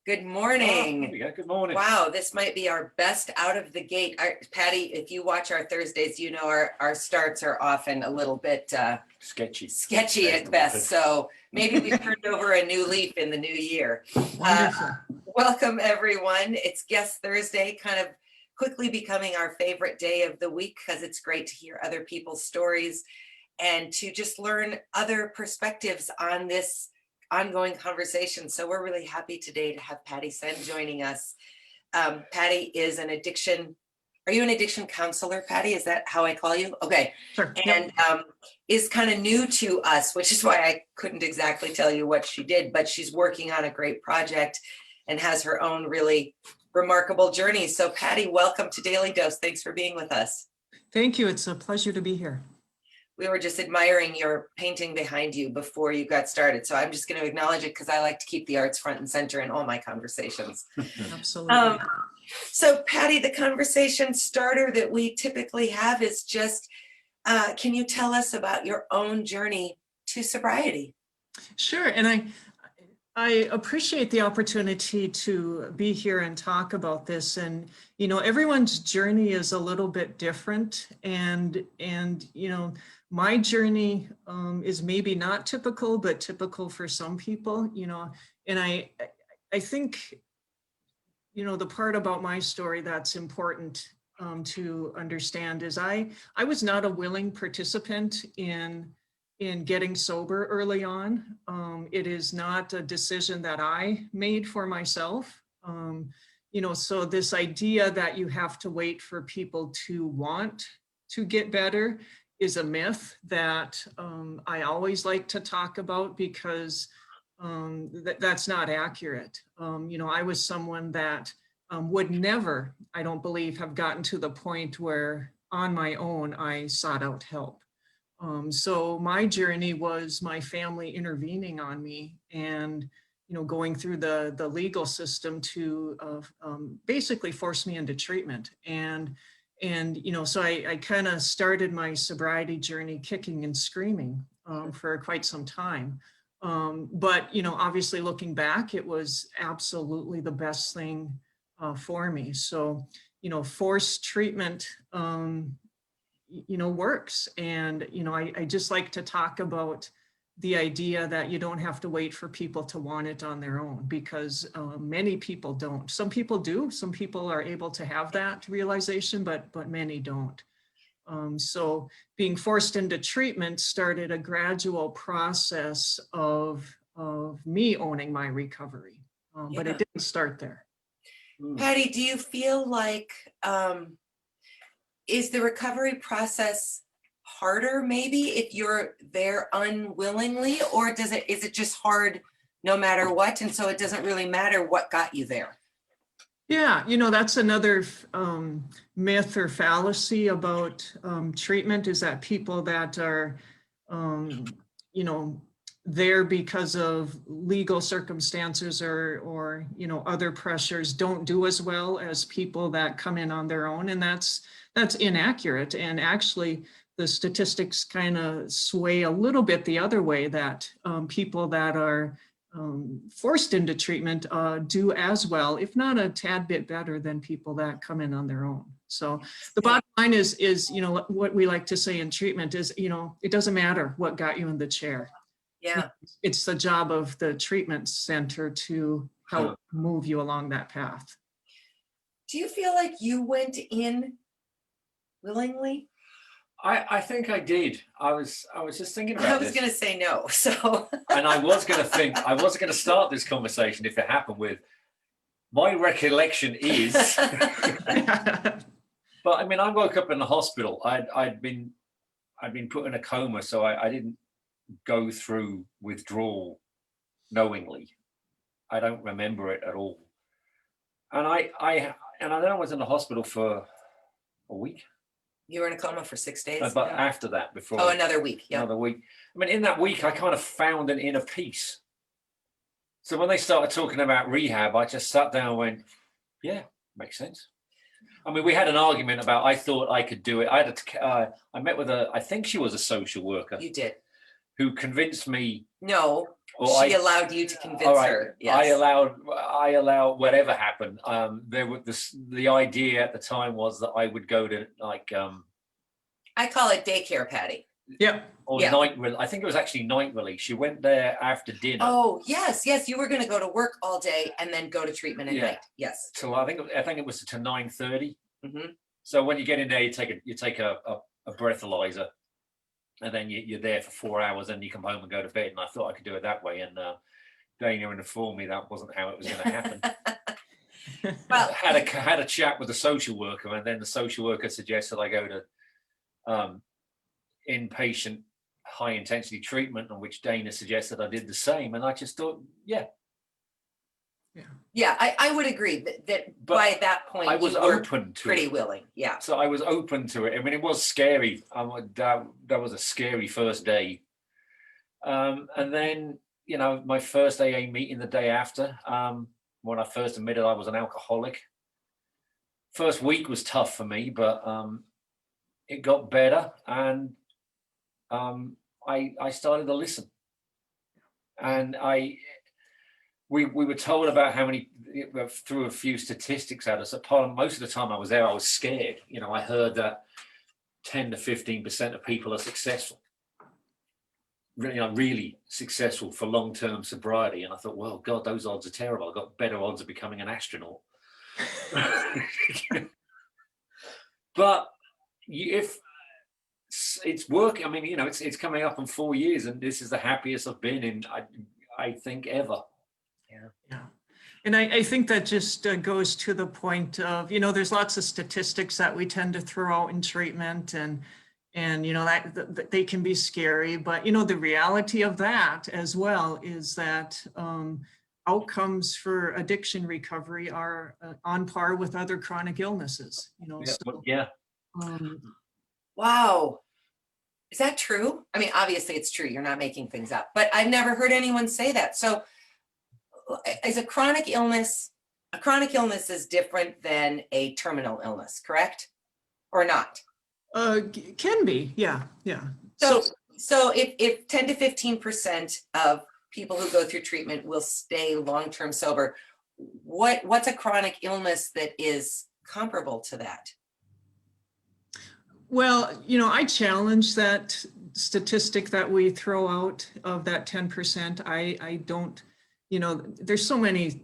Good morning. There we go. Good morning. Wow, this might be our best out of the gate. Patty, if you watch our Thursdays, you know our starts are often a little bit sketchy at best. So maybe we've turned over a new leaf in the new year. Wonderful. Welcome, everyone. It's Guest Thursday, kind of quickly becoming our favorite day of the week because it's great to hear other people's stories and to just learn other perspectives on this ongoing conversation. So we're really happy today to have Patti Senn joining us. Patti is an addiction. Are you an addiction counselor, Patti? Is that how I call you? Okay. Sure. And is kind of new to us, which is why I couldn't exactly tell you what she did, but she's working on a great project and has her own really remarkable journey. So Patti, welcome to Daily Dose. Thanks for being with us. Thank you. It's a pleasure to be here. We were just admiring your painting behind you before you got started. So I'm just going to acknowledge it because I like to keep the arts front and center in all my conversations. Absolutely. So Patti, the conversation starter that we typically have is just, can you tell us about your own journey to sobriety? Sure. And I appreciate the opportunity to be here and talk about this. And, you know, everyone's journey is a little bit different. And you know, my journey is maybe not typical, but typical for some people, you know, and I think, you know, the part about my story that's important to understand is I was not a willing participant in getting sober early on. It is not a decision that I made for myself. You know, so this idea that you have to wait for people to want to get better is a myth that I always like to talk about because that's not accurate. You know, I was someone that would never, I don't believe, have gotten to the point where on my own I sought out help. So my journey was my family intervening on me and, you know, going through the legal system to basically force me into treatment. And you know, so I kind of started my sobriety journey kicking and screaming for quite some time. But, you know, obviously looking back, it was absolutely the best thing for me. So, you know, forced treatment, you know, works. And, you know, I just like to talk about the idea that you don't have to wait for people to want it on their own because many people don't. Some people do. Some people are able to have that realization, but many don't. So being forced into treatment started a gradual process of me owning my recovery, but it didn't start there. Patti, do you feel like, is the recovery process harder maybe if you're there unwillingly, or is it just hard no matter what, and so it doesn't really matter what got you there? Yeah, you know, that's another myth or fallacy about treatment is that people that are, you know, there because of legal circumstances or you know, other pressures don't do as well as people that come in on their own, and that's inaccurate. And actually the statistics kind of sway a little bit the other way, that people that are forced into treatment do as well, if not a tad bit better than people that come in on their own. So the bottom line is, you know, what we like to say in treatment is, you know, it doesn't matter what got you in the chair. Yeah. It's the job of the treatment center to help move you along that path. Do you feel like you went in willingly? I think I did. I was just thinking about this. I was going to say no. So. And I was going to start this conversation if it happened with, my recollection is, but I mean, I woke up in the hospital. I'd been put in a coma, so I didn't go through withdrawal knowingly. I don't remember it at all. And I then I was in the hospital for a week. You were in a coma for 6 days? But after that, before. Oh, another week. Yeah. Another week. I mean, in that week, I kind of found an inner peace. So when they started talking about rehab, I just sat down and went, yeah, makes sense. I mean, we had an argument about, I thought I could do it. I met with I think she was a social worker. You did. Who convinced me. No, Or She allowed you to all convince right, her. I Yes. allow whatever happened. There was the idea at the time was that I would go to like I call it daycare, Patty. Yep. or Yeah. I think it was actually night release. She went there after dinner. Oh, yes, yes. You were going to go to work all day and then go to treatment at Yeah. night. Yes. So I think it was to 9:30. Hmm. So when you get in there, you take a breathalyzer, and then you're there for 4 hours, and you come home and go to bed. And I thought I could do it that way, and Dana informed me that wasn't how it was going to happen. Well, had a chat with the social worker, and then the social worker suggested I go to inpatient high intensity treatment, on which Dana suggested I did the same, and I just thought, yeah. yeah, I would agree that But by that point I was you were open to pretty it. willing. Yeah. So I was open to it. I mean, it was scary. That was a scary first day. And then, my first AA meeting the day after, when I first admitted I was an alcoholic. First week was tough for me, but it got better, and I started to listen. And we were told about how many, through a few statistics at us. Most of the time I was there, I was scared. I heard that 10 to 15% of people are successful, really successful for long-term sobriety. And I thought, well, God, those odds are terrible. I've got better odds of becoming an astronaut. But if it's working, I mean, it's coming up in 4 years, and this is the happiest I've been in, I think, ever. Yeah. And I think that just goes to the point of, there's lots of statistics that we tend to throw out in treatment, and that they can be scary, but the reality of that as well is that outcomes for addiction recovery are on par with other chronic illnesses. Yeah. Wow. Is that true? I mean, obviously it's true. You're not making things up, but I've never heard anyone say that. So is a chronic illness is different than a terminal illness, correct? Or not? Can be, yeah. So if 10 to 15% of people who go through treatment will stay long-term sober, what's a chronic illness that is comparable to that? Well, I challenge that statistic that we throw out of that 10%. I don't, there's so many,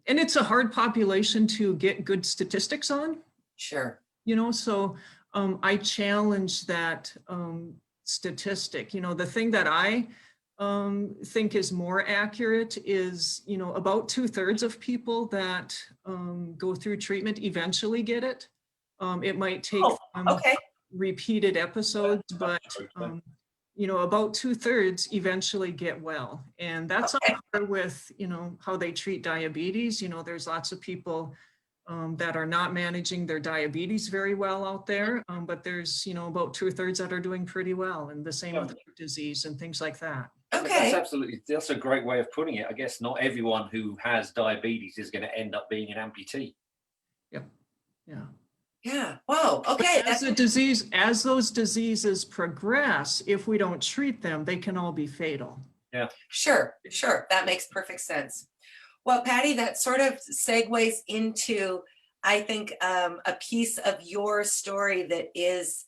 and it's a hard population to get good statistics on. Sure. So I challenge that statistic. The thing that I think is more accurate is, about 2/3 of people that go through treatment eventually get it. It might take repeated episodes, but about 2/3 eventually get well. And that's on par with, how they treat diabetes. There's lots of people that are not managing their diabetes very well out there, but there's, about 2/3 that are doing pretty well, and the same with heart disease and things like that. Okay. That's a great way of putting it. I guess not everyone who has diabetes is going to end up being an amputee. Yep. Yeah. Yeah. Wow. Okay. As those diseases progress, if we don't treat them, they can all be fatal. Yeah. Sure. That makes perfect sense. Well, Patti, that sort of segues into, I think, a piece of your story that is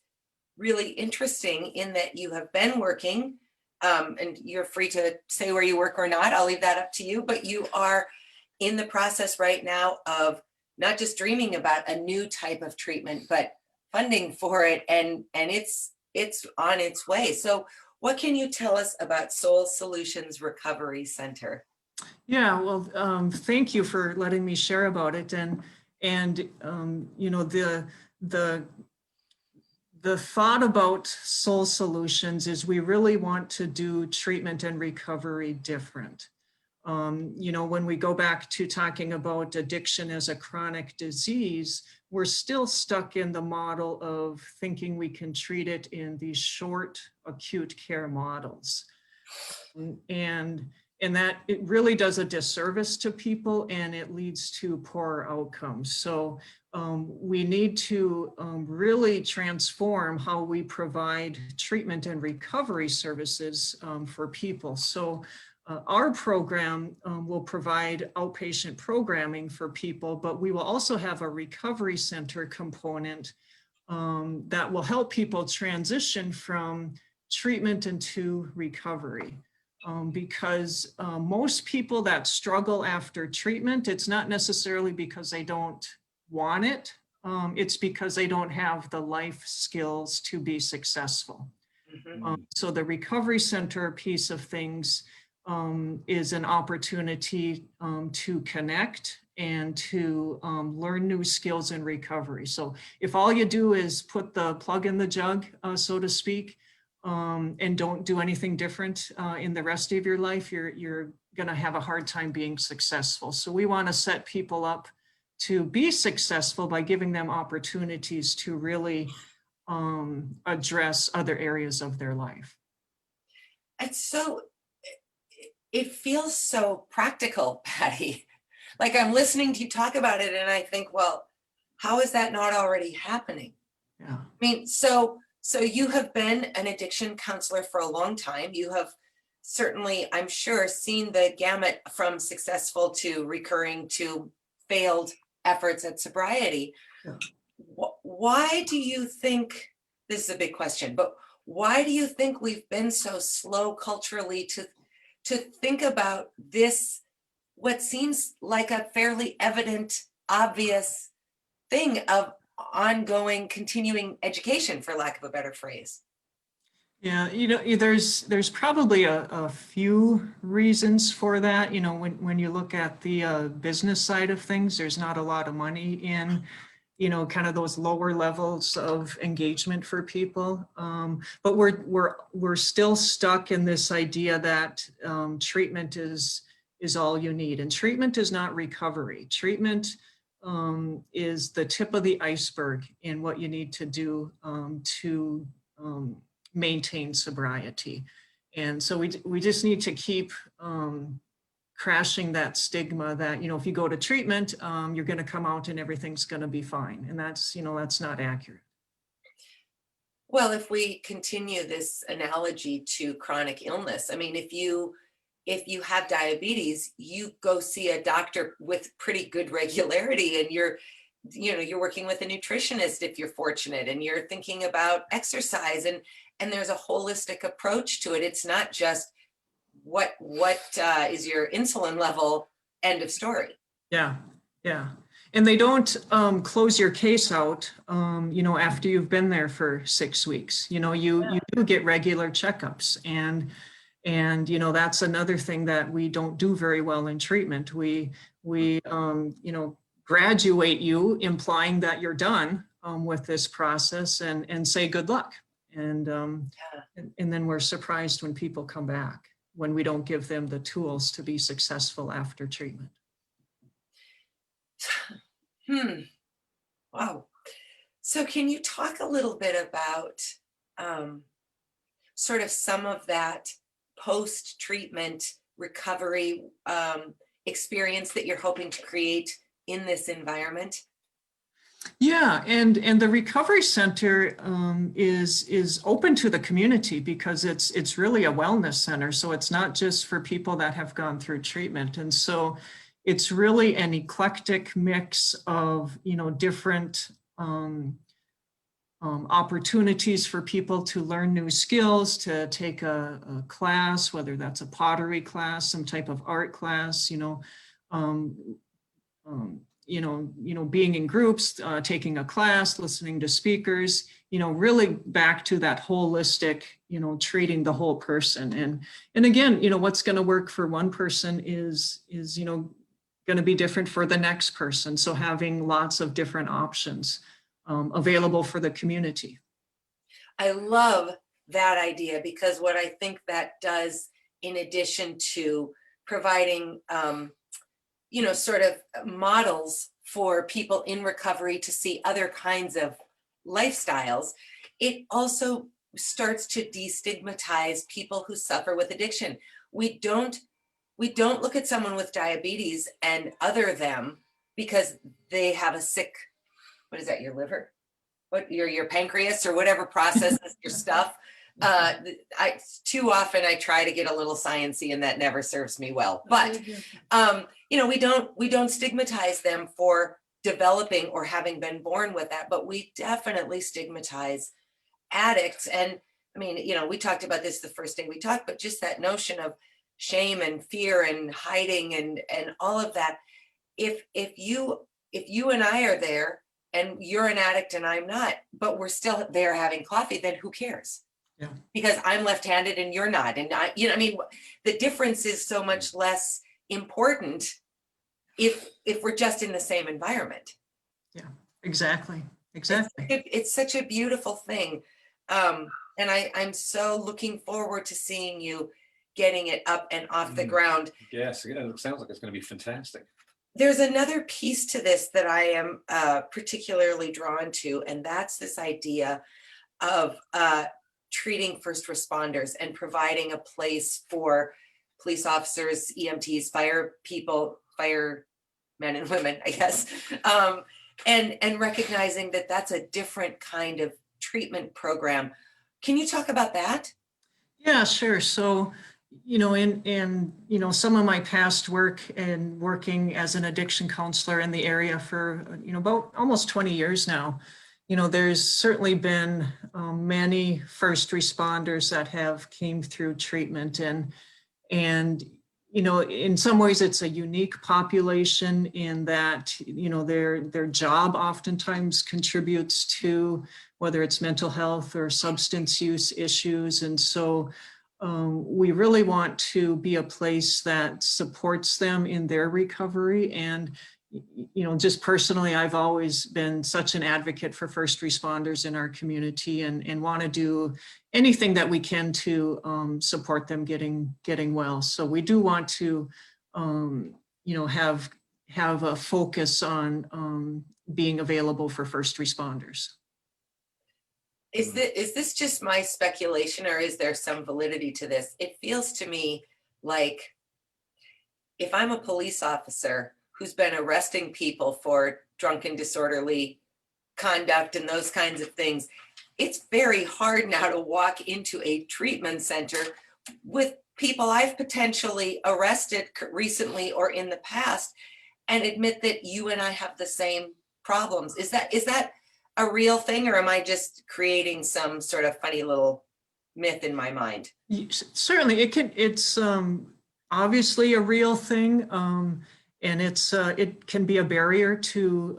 really interesting, in that you have been working, and you're free to say where you work or not. I'll leave that up to you, but you are in the process right now of not just dreaming about a new type of treatment, but funding for it, and it's on its way. So what can you tell us about Soul Solutions Recovery Center? Yeah, well, thank you for letting me share about it. And the thought about Soul Solutions is we really want to do treatment and recovery different. When we go back to talking about addiction as a chronic disease, we're still stuck in the model of thinking we can treat it in these short acute care models. And that it really does a disservice to people, and it leads to poor outcomes. So we need to really transform how we provide treatment and recovery services for people. So our program will provide outpatient programming for people, but we will also have a recovery center component that will help people transition from treatment into recovery. Because most people that struggle after treatment, it's not necessarily because they don't want it, it's because they don't have the life skills to be successful. So the recovery center piece of things is an opportunity to connect and to learn new skills in recovery. So if all you do is put the plug in the jug, so to speak, and don't do anything different in the rest of your life, you're going to have a hard time being successful. So we want to set people up to be successful by giving them opportunities to really address other areas of their life. It's so, it feels so practical, Patti. Like I'm listening to you talk about it and I think, well, how is that not already happening? Yeah. I mean, so you have been an addiction counselor for a long time. You have certainly, I'm sure, seen the gamut from successful to recurring to failed efforts at sobriety. Yeah. Why do you think, this is a big question, but why do you think we've been so slow culturally to think about this, what seems like a fairly evident, obvious thing of ongoing, continuing education, for lack of a better phrase? Yeah, there's probably a few reasons for that. When you look at the business side of things, there's not a lot of money in, kind of those lower levels of engagement for people. But we're still stuck in this idea that treatment is all you need, and treatment is not recovery. Treatment is the tip of the iceberg in what you need to do to maintain sobriety. And so we just need to keep crashing that stigma that, if you go to treatment, you're going to come out and everything's going to be fine. And that's not accurate. Well, if we continue this analogy to chronic illness, I mean, if you have diabetes, you go see a doctor with pretty good regularity, and you're working with a nutritionist if you're fortunate, and you're thinking about exercise, and there's a holistic approach to it. It's not just what is your insulin level, end of story. Yeah. And they don't close your case out, after you've been there for 6 weeks. You do get regular checkups, and that's another thing that we don't do very well in treatment. We graduate you, implying that you're done with this process, and say good luck. And then we're surprised when people come back, when we don't give them the tools to be successful after treatment. Wow. So can you talk a little bit about sort of some of that post-treatment recovery experience that you're hoping to create in this environment? Yeah, and the recovery center is open to the community, because it's really a wellness center. So it's not just for people that have gone through treatment. And so it's really an eclectic mix of, different opportunities for people to learn new skills, to take a class, whether that's a pottery class, some type of art class, being in groups, taking a class, listening to speakers, really back to that holistic, treating the whole person. And again, what's going to work for one person is going to be different for the next person. So having lots of different options available for the community. I love that idea, because what I think that does, in addition to providing sort of models for people in recovery to see other kinds of lifestyles, it also starts to destigmatize people who suffer with addiction. We don't look at someone with diabetes and other them because they have a sick, what is that, your liver? What your pancreas or whatever processes your stuff. Too often I try to get a little sciencey, and that never serves me well. But we don't stigmatize them for developing or having been born with that, but we definitely stigmatize addicts. And I mean, we talked about this the first day we talked, but just that notion of shame and fear and hiding and all of that. If you and I are there and you're an addict and I'm not, but we're still there having coffee, then who cares? Yeah. Because I'm left-handed and you're not. And I mean, the difference is so much less important if we're just in the same environment. Yeah, exactly. It's such a beautiful thing. And I'm so looking forward to seeing you getting it up and off the ground. Yes, it sounds like it's going to be fantastic. There's another piece to this that I am particularly drawn to, and that's this idea of treating first responders and providing a place for police officers, EMTs, fire people, firemen and women, I guess, and recognizing that that's a different kind of treatment program. Can you talk about that? Yeah, sure. So, in some of my past work and working as an addiction counselor in the area for, about almost 20 years now, there's certainly been many first responders that have came through treatment, and in some ways it's a unique population in that, their job oftentimes contributes to whether it's mental health or substance use issues. And so we really want to be a place that supports them in their recovery. And, just personally, I've always been such an advocate for first responders in our community and want to do anything that we can to support them getting well. So we do want to, have a focus on being available for first responders. Is this just my speculation, or is there some validity to this? It feels to me like if I'm a police officer who's been arresting people for drunken, disorderly conduct and those kinds of things, it's very hard now to walk into a treatment center with people I've potentially arrested recently or in the past and admit that you and I have the same problems. Is that a real thing, or am I just creating some sort of funny little myth in my mind? Certainly, it's obviously a real thing, and it can be a barrier to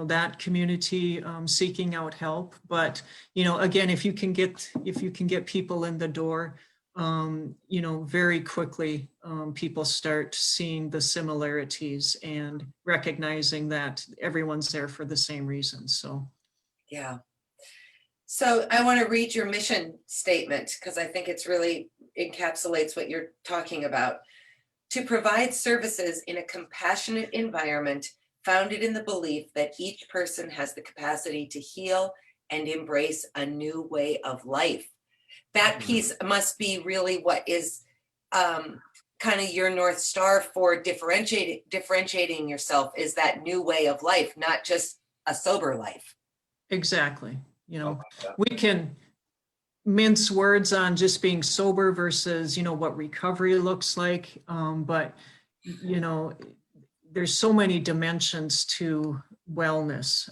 that community seeking out help. But again, if you can get people in the door, very quickly people start seeing the similarities and recognizing that everyone's there for the same reasons. So. Yeah. So I want to read your mission statement because I think it's really encapsulates what you're talking about. To provide services in a compassionate environment founded in the belief that each person has the capacity to heal and embrace a new way of life. That piece must be really what is kind of your North Star for differentiating yourself, is that new way of life, not just a sober life. Exactly. We can mince words on just being sober versus, what recovery looks like. But, there's so many dimensions to wellness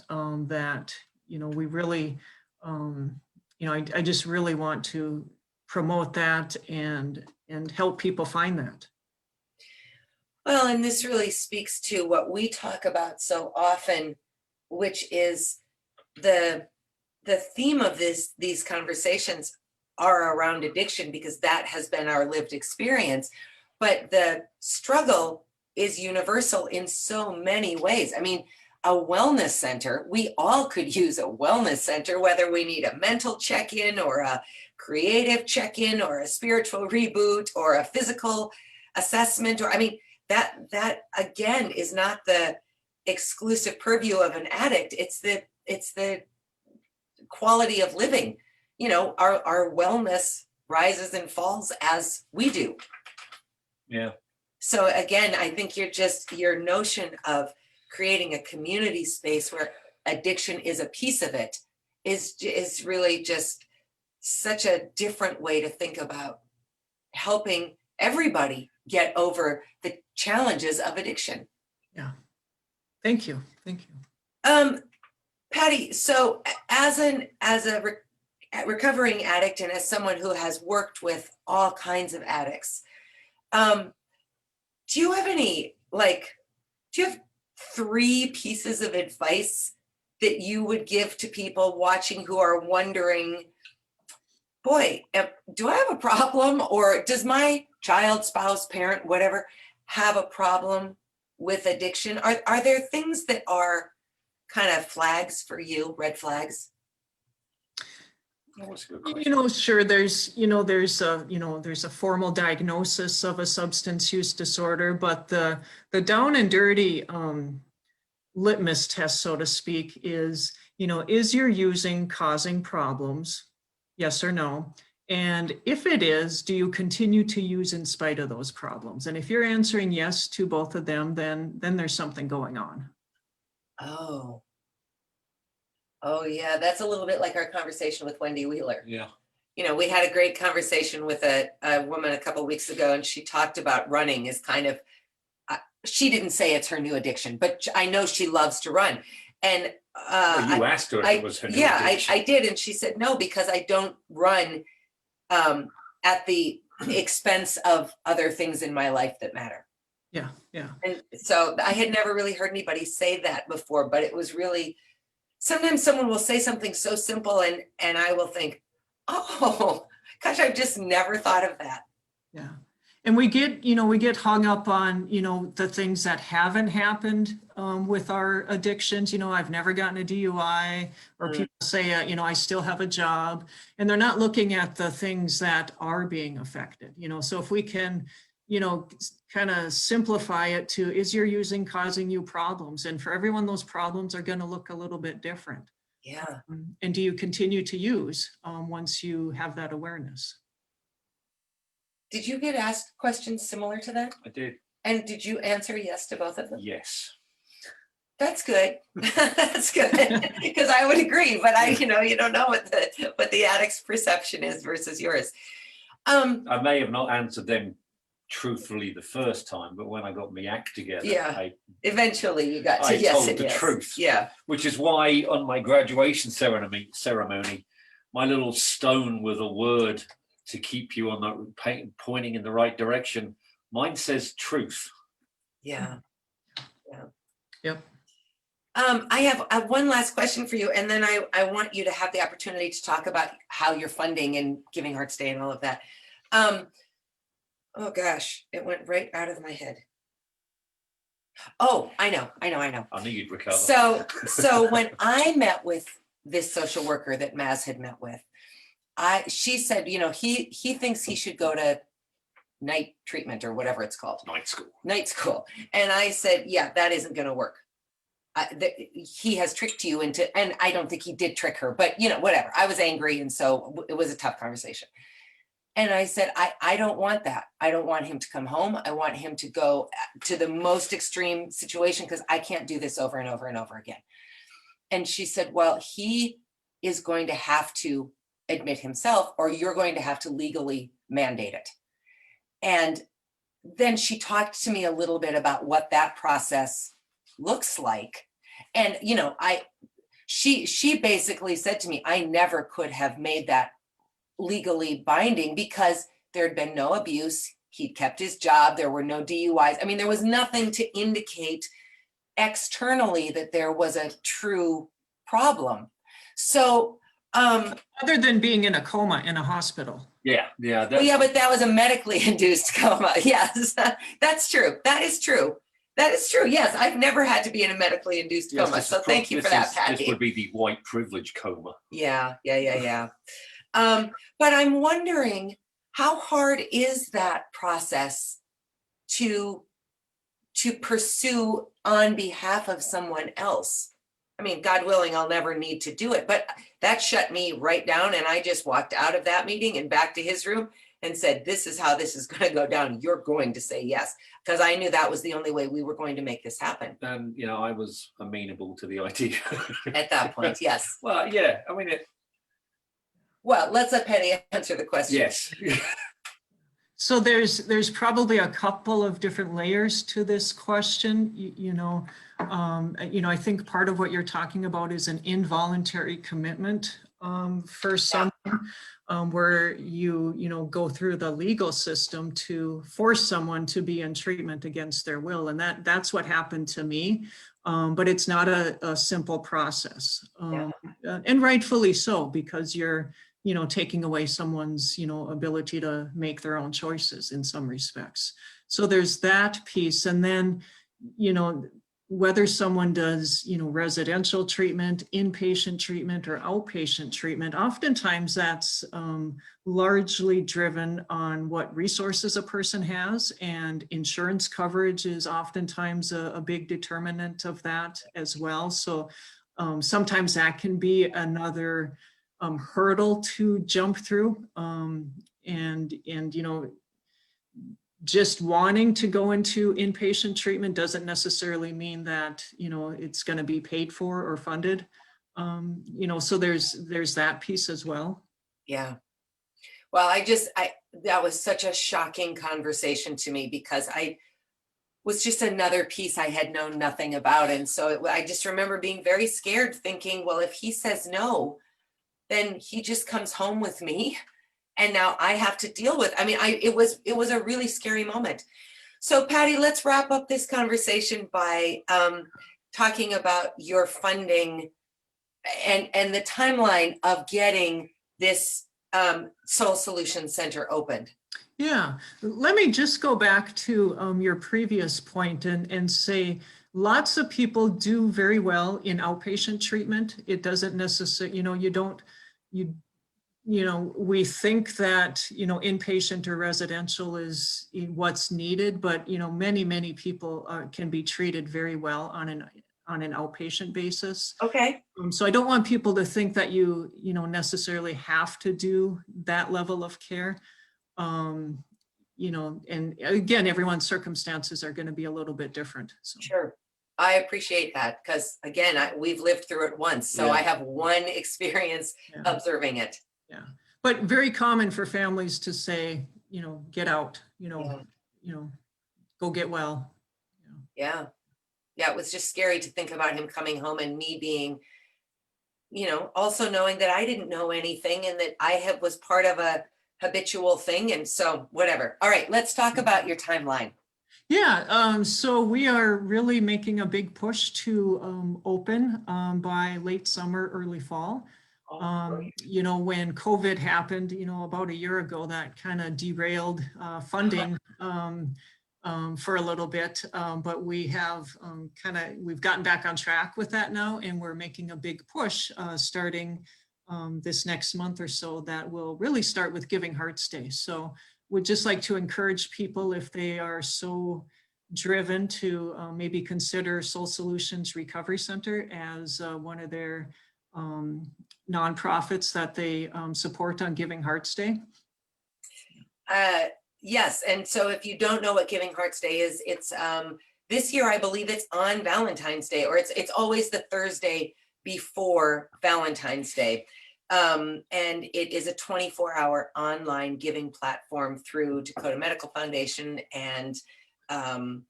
that, we really, I just really want to promote that and help people find that. Well, and this really speaks to what we talk about so often, which is the theme of these conversations are around addiction, because that has been our lived experience. But the struggle is universal in so many ways. I mean, a wellness center, we all could use a wellness center, whether we need a mental check-in or a creative check-in or a spiritual reboot or a physical assessment, or that again is not the exclusive purview of an addict. It's the quality of living. Our wellness rises and falls as we do. Yeah. So again, I think your notion of creating a community space where addiction is a piece of it is really just such a different way to think about helping everybody get over the challenges of addiction. Yeah. Thank you. Thank you. Patti, so as a recovering addict and as someone who has worked with all kinds of addicts, do you have any, do you have 3 pieces of advice that you would give to people watching who are wondering, boy, do I have a problem, or does my child, spouse, parent, whatever, have a problem with addiction? Are there things that are kind of flags for you, red flags? That was a good question. Sure. There's a formal diagnosis of a substance use disorder, but the down and dirty litmus test, so to speak, is your using causing problems? Yes or no? And if it is, do you continue to use in spite of those problems? And if you're answering yes to both of them, then there's something going on. Oh yeah, that's a little bit like our conversation with Wendy Wheeler. Yeah. We had a great conversation with a woman a couple of weeks ago, and she talked about running as kind of, she didn't say it's her new addiction, but I know she loves to run. And Well, you asked her if it was her new addiction. I did. And she said, no, because I don't run at the expense of other things in my life that matter. Yeah, yeah. And so I had never really heard anybody say that before, but it was really, sometimes someone will say something so simple and I will think, oh, gosh, I've just never thought of that. Yeah. And we get hung up on, the things that haven't happened with our addictions. I've never gotten a DUI, or people say, I still have a job, and they're not looking at the things that are being affected. So if we can, kind of simplify it to, is your using causing you problems? And for everyone, those problems are going to look a little bit different. Yeah. And do you continue to use once you have that awareness? Did you get asked questions similar to that? I did. And did you answer yes to both of them? Yes. That's good. That's good. Because I would agree, but you don't know what the addict's perception is versus yours. I may have not answered them truthfully the first time, but when I got my act together, yeah, eventually you got to I yes told and the yes. truth. Yeah. Which is why on my graduation ceremony, my little stone with a word to keep you on the pointing in the right direction, mine says truth. Yeah. Yeah. Yep. I have one last question for you, and then I want you to have the opportunity to talk about how you're funding and Giving Hearts Day and all of that. Oh gosh, it went right out of my head. Oh, I know. I knew you'd recover. So when I met with this social worker that Maz had met with, she said, he thinks he should go to night treatment or whatever it's called. Night school. And I said, yeah, that isn't going to work. He has tricked you into, and I don't think he did trick her, but whatever. I was angry. And so it was a tough conversation. And I said, I don't want that. I don't want him to come home. I want him to go to the most extreme situation because I can't do this over and over and over again. And she said, well, he is going to have to admit himself, or you're going to have to legally mandate it. And then she talked to me a little bit about what that process looks like. And, she basically said to me, I never could have made that legally binding because there had been no abuse. He'd kept his job. There were no DUIs. I mean, there was nothing to indicate externally that there was a true problem. So, other than being in a coma in a hospital. Yeah. But that was a medically induced coma. Yes, that's true. That is true. Yes, I've never had to be in a medically induced coma. So thank you for that, Patti. This would be the white privilege coma. Yeah. But I'm wondering, how hard is that process to pursue on behalf of someone else? I mean, God willing, I'll never need to do it, but that shut me right down. And I just walked out of that meeting and back to his room and said, this is how this is going to go down. You're going to say yes. Because I knew that was the only way we were going to make this happen. And, I was amenable to the idea. At that point, yes. Well, yeah, I mean, Well, let's let Patty answer the question. Yes. So there's probably a couple of different layers to this question. I think part of what you're talking about is an involuntary commitment for someone, where you go through the legal system to force someone to be in treatment against their will, and that's what happened to me. But it's not a simple process, and rightfully so, because you're taking away someone's, ability to make their own choices in some respects. So there's that piece. And then, whether someone does, residential treatment, inpatient treatment, or outpatient treatment, oftentimes that's largely driven on what resources a person has, and insurance coverage is oftentimes a big determinant of that as well. So sometimes that can be another hurdle to jump through, and just wanting to go into inpatient treatment doesn't necessarily mean that it's going to be paid for or funded, so there's that piece as well. Yeah. Well, that was such a shocking conversation to me, because I was just another piece I had known nothing about. And so I just remember being very scared, thinking, well, if he says no, then he just comes home with me, and now I have to deal with. It was a really scary moment. So Patty, let's wrap up this conversation by talking about your funding and the timeline of getting this Soul Solution Center opened. Yeah, let me just go back to your previous point and say, lots of people do very well in outpatient treatment. It doesn't necessarily, we think that, inpatient or residential is what's needed, but, many people can be treated very well on an outpatient basis. Okay. So I don't want people to think that you necessarily have to do that level of care. And again, everyone's circumstances are going to be a little bit different. So. Sure. I appreciate that, because again, we've lived through it once. So I have one experience observing it. Yeah. But very common for families to say, get out, go get well. Yeah. Yeah. It was just scary to think about him coming home and me being, also knowing that I didn't know anything, and that I was part of a habitual thing. And so whatever. All right, let's talk about your timeline. Yeah, so we are really making a big push to open by late summer, early fall. When COVID happened, about a year ago, that kind of derailed funding for a little bit, but we have we've gotten back on track with that now, and we're making a big push starting this next month or so, that will really start with Giving Hearts Day. So would just like to encourage people, if they are so driven, to maybe consider Soul Solutions Recovery Center as one of their nonprofits that they support on Giving Hearts Day. Yes, and so if you don't know what Giving Hearts Day is, it's this year I believe it's on Valentine's Day, or it's always the Thursday before Valentine's Day. And it is a 24-hour online giving platform through Dakota Medical Foundation and some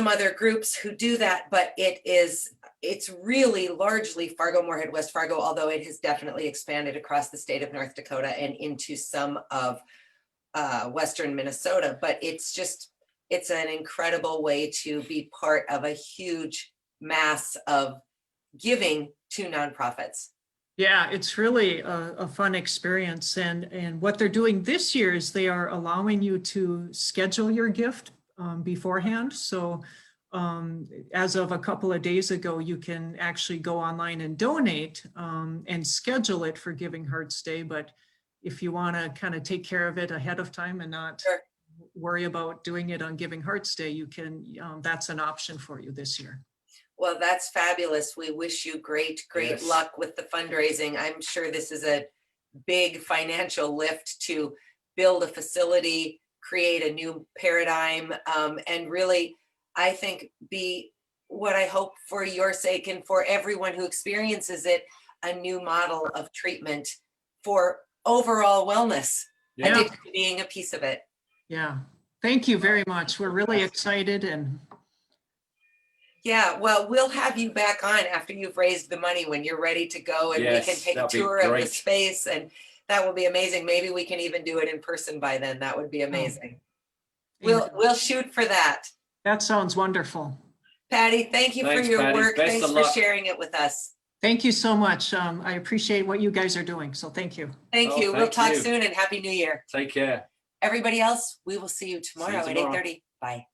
other groups who do that, but it's really largely Fargo-Moorhead, West Fargo, although it has definitely expanded across the state of North Dakota and into some of Western Minnesota. But it's an incredible way to be part of a huge mass of giving to nonprofits. Yeah, it's really a fun experience. And what they're doing this year is they are allowing you to schedule your gift beforehand. So as of a couple of days ago, you can actually go online and donate and schedule it for Giving Hearts Day. But if you want to kind of take care of it ahead of time and not worry about doing it on Giving Hearts Day, you can, that's an option for you this year. Well, that's fabulous. We wish you great luck with the fundraising. I'm sure this is a big financial lift to build a facility, create a new paradigm, and really, I think, be what I hope for your sake and for everyone who experiences it, a new model of treatment for overall wellness. Yeah. Addiction being a piece of it. Yeah. Thank you very much. We're really excited, and Yeah, well, we'll have you back on after you've raised the money when you're ready to go, and we can Yes, take a that'd be tour of the great. space, and that will be amazing. Maybe we can even do it in person by then. That would be amazing. We'll shoot for that. that sounds wonderful. Patti, thank you for Thanks, your Patti. work. Best Thanks of for luck. sharing it with us. Thank you so much. I appreciate what you guys are doing. So thank you. Thank Oh, you. We'll thank talk you. soon, and Happy New Year. Take care. Everybody else, we will see you tomorrow at tomorrow. 8:30. Bye.